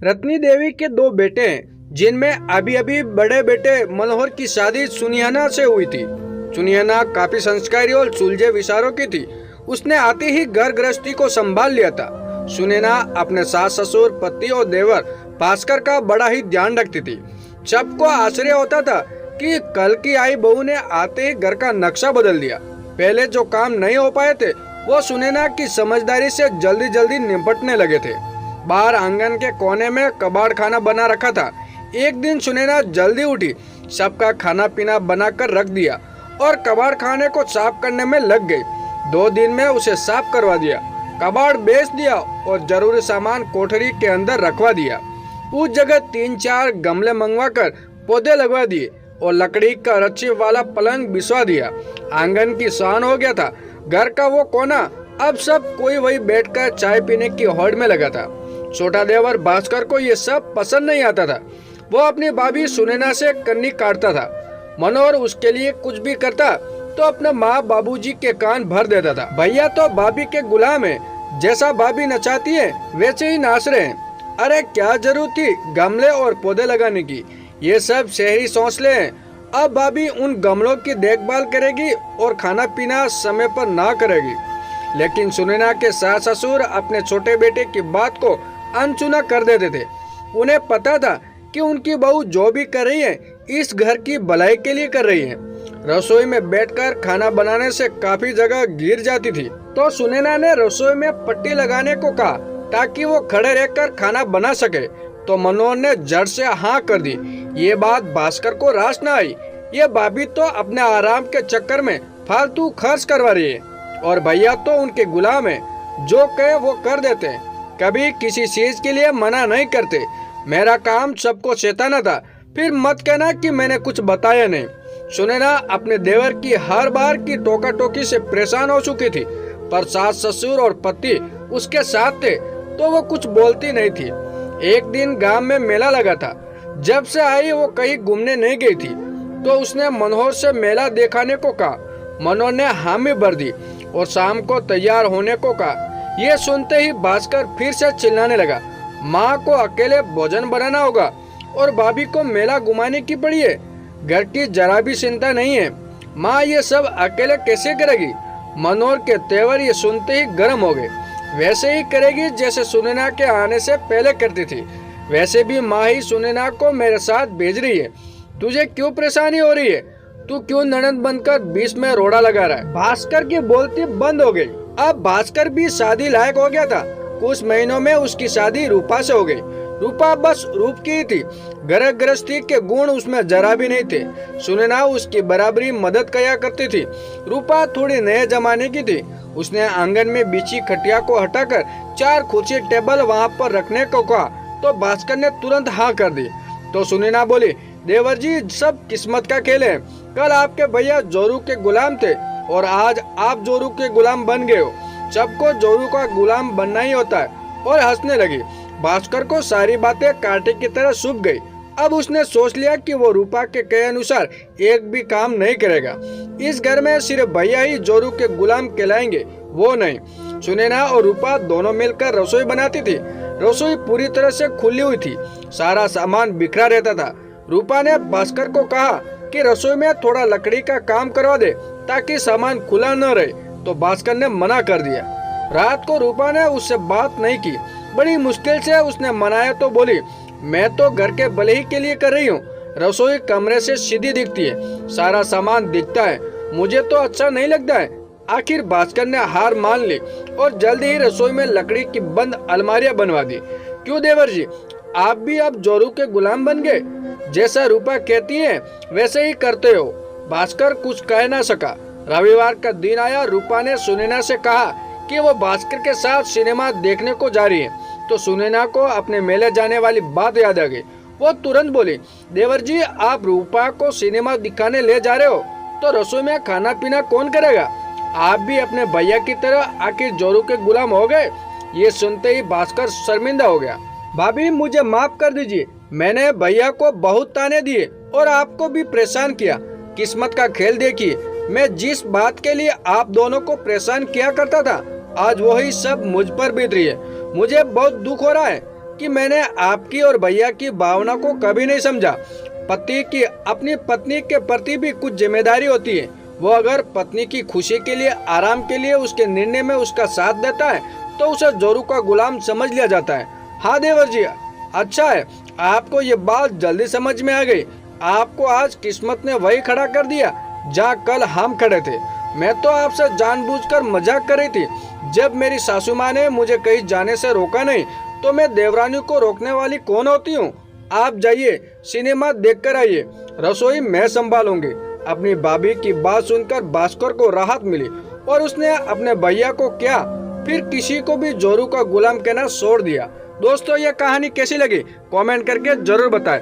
रत्नी देवी के दो बेटे हैं, जिनमें अभी अभी बड़े बेटे मनोहर की शादी सुनियाना से हुई थी। सुनियाना काफी संस्कारी और सुलझे विचारों की थी। उसने आते ही घर गृहस्थी को संभाल लिया था। सुनैना अपने सास ससुर, पति और देवर भास्कर का बड़ा ही ध्यान रखती थी। सबको आश्चर्य होता था कि कल की आई बहू ने आते ही घर का नक्शा बदल दिया। पहले जो काम नहीं हो पाए थे वो सुनैना की समझदारी से जल्दी जल्दी निपटने लगे थे। बाहर आंगन के कोने में कबाड़ खाना बना रखा था। एक दिन सुनैना जल्दी उठी, सबका खाना पीना बनाकर रख दिया और कबाड़ खाने को साफ करने में लग गई। 2 दिन में उसे साफ करवा दिया, कबाड़ बेच दिया और जरूरी सामान कोठरी के अंदर रखवा दिया। उस जगह 3-4 गमले मंगवाकर पौधे लगवा दिए और लकड़ी का रस्सी वाला पलंग बिछवा दिया। आंगन की शान हो गया था। घर का वो कोना अब सब कोई वही बैठकर चाय पीने की होड़ में लगा था। छोटा देवर भास्कर को ये सब पसंद नहीं आता था। वो अपनी भाभी सुनैना से कन्नी काटता था। मनोहर उसके लिए कुछ भी करता तो अपने माँ बाबूजी के कान भर देता था। भैया तो भाभी के गुलाम है, जैसा भाभी नचाती है वैसे ही नाच रहे हैं। अरे क्या जरूरत थी गमले और पौधे लगाने की, ये सब शहरी सोचले हैं। अब भाभी उन गमलों की देखभाल करेगी और खाना पीना समय पर ना करेगी। लेकिन सुनैना के सास ससुर अपने छोटे बेटे की बात को अनसुना कर देते थे। उन्हें पता था कि उनकी बहू जो भी कर रही है इस घर की भलाई के लिए कर रही है। रसोई में बैठकर खाना बनाने से काफी जगह गिर जाती थी, तो सुनैना ने रसोई में पट्टी लगाने को कहा ताकि वो खड़े रहकर खाना बना सके। तो मनोहर ने जड़ से हाँ कर दी। ये बात भास्कर को रास न आई। ये भाभी तो अपने आराम के चक्कर में फालतू खर्च करवा रही है और भैया तो उनके गुलाम है, जो कहे वो कर देते हैं, कभी किसी चीज के लिए मना नहीं करते। मेरा काम सबको चेताना था, फिर मत कहना कि मैंने कुछ बताया नहीं। सुनैना अपने देवर की हर बार की टोका टोकी से परेशान हो चुकी थी, पर सास ससुर और पति उसके साथ थे तो वो कुछ बोलती नहीं थी। एक दिन गांव में मेला लगा था। जब से आई वो कहीं घूमने नहीं गई थी, तो उसने मनोहर से मेला दिखाने को कहा। मनोहर ने हामी भर दी और शाम को तैयार होने को कहा। ये सुनते ही भास्कर फिर से चिल्लाने लगा, माँ को अकेले भोजन बनाना होगा और भाभी को मेला घुमाने की पड़ी है। घर की जरा भी चिंता नहीं है, माँ ये सब अकेले कैसे करेगी। मनोहर के तेवर ये सुनते ही गर्म हो गए। वैसे ही करेगी जैसे सुनैना के आने से पहले करती थी। वैसे भी माँ ही सुनैना को मेरे साथ भेज रही है। तुझे क्यों परेशानी हो रही है? तू क्यों ननद बनकर बीच में रोड़ा लगा रहा है? भास्कर की बोलती बंद हो गई। अब भास्कर भी शादी लायक हो गया था। कुछ महीनों में उसकी शादी रूपा से हो गई। रूपा बस रूप की ही थी, घर गृहस्थी के गुण उसमें जरा भी नहीं थे। सुनैना उसकी बराबरी मदद किया करती थी। रूपा थोड़ी नए जमाने की थी। उसने आंगन में बिछी खटिया को हटाकर 4 कुर्सी टेबल वहाँ पर रखने को कहा, तो भास्कर ने तुरंत हाँ कर दी। तो सुनैना बोली, देवर जी सब किस्मत का खेल है। कल आपके भैया जोरू के गुलाम थे और आज आप जोरू के गुलाम बन गए हो। सबको जोरू का गुलाम बनना ही होता है। और हंसने लगी। भास्कर को सारी बातें कांटे की तरह सूख गई। अब उसने सोच लिया कि वो रूपा के कहे अनुसार एक भी काम नहीं करेगा। इस घर में सिर्फ भैया ही जोरू के गुलाम कहलाएंगे, वो नहीं। सुनैना और रूपा दोनों मिलकर रसोई बनाती थी। रसोई पूरी तरह से खुली हुई थी, सारा सामान बिखरा रहता था। रूपा ने भास्कर को कहा कि रसोई में थोड़ा लकड़ी का काम करवा दे ताकि सामान खुला न रहे, तो भास्कर ने मना कर दिया। रात को रूपा ने उससे बात नहीं की। बड़ी मुश्किल से उसने मनाया तो बोली, मैं तो घर के भले ही के लिए कर रही हूँ। रसोई कमरे से सीधी दिखती है, सारा सामान दिखता है, मुझे तो अच्छा नहीं लगता है। आखिर भास्कर ने हार मान ली और जल्दी ही रसोई में लकड़ी की बंद अलमारियां बनवा दी। क्यों देवर जी, आप भी अब जोरू के गुलाम बन गए? जैसा रूपा कहती है वैसे ही करते हो। भास्कर कुछ कह ना सका। रविवार का दिन आया। रूपा ने सुनैना से कहा कि वो भास्कर के साथ सिनेमा देखने को जा रही है, तो सुनैना को अपने मेले जाने वाली बात याद आ गई। वो तुरंत बोली, देवर जी आप रूपा को सिनेमा दिखाने ले जा रहे हो, तो रसोई में खाना पीना कौन करेगा? आप भी अपने भैया की तरह आखिर जोरू के गुलाम हो गए। ये सुनते ही भास्कर शर्मिंदा हो गया। भाभी मुझे माफ कर दीजिए, मैंने भैया को बहुत ताने दिए और आपको भी परेशान किया। किस्मत का खेल देखिए, मैं जिस बात के लिए आप दोनों को परेशान किया करता था, आज वही सब मुझ पर बीत रही है। मुझे बहुत दुख हो रहा है। कि मैंने आपकी और भैया की भावना को कभी नहीं समझा। पति की अपनी पत्नी के प्रति भी कुछ जिम्मेदारी होती है। वो अगर पत्नी की खुशी के लिए, आराम के लिए उसके निर्णय में उसका साथ देता है तो उसे जोरू का गुलाम समझ लिया जाता है। हाँ देवर जी, अच्छा है आपको ये बात जल्दी समझ में आ गई। आपको आज किस्मत ने वही खड़ा कर दिया जहाँ कल हम खड़े थे। मैं तो आपसे जानबूझकर मजाक कर रही थी। जब मेरी सासू माँ ने मुझे कहीं जाने से रोका नहीं तो मैं देवरानी को रोकने वाली कौन होती हूँ। आप जाइए, सिनेमा देख कर आइए, रसोई मैं संभालूंगी। अपनी भाभी की बात सुनकर भास्कर को राहत मिली और उसने अपने भैया को क्या फिर किसी को भी जोरू का गुलाम कहना छोड़ दिया। दोस्तों, यह कहानी कैसी लगी कमेंट करके जरूर बताएं।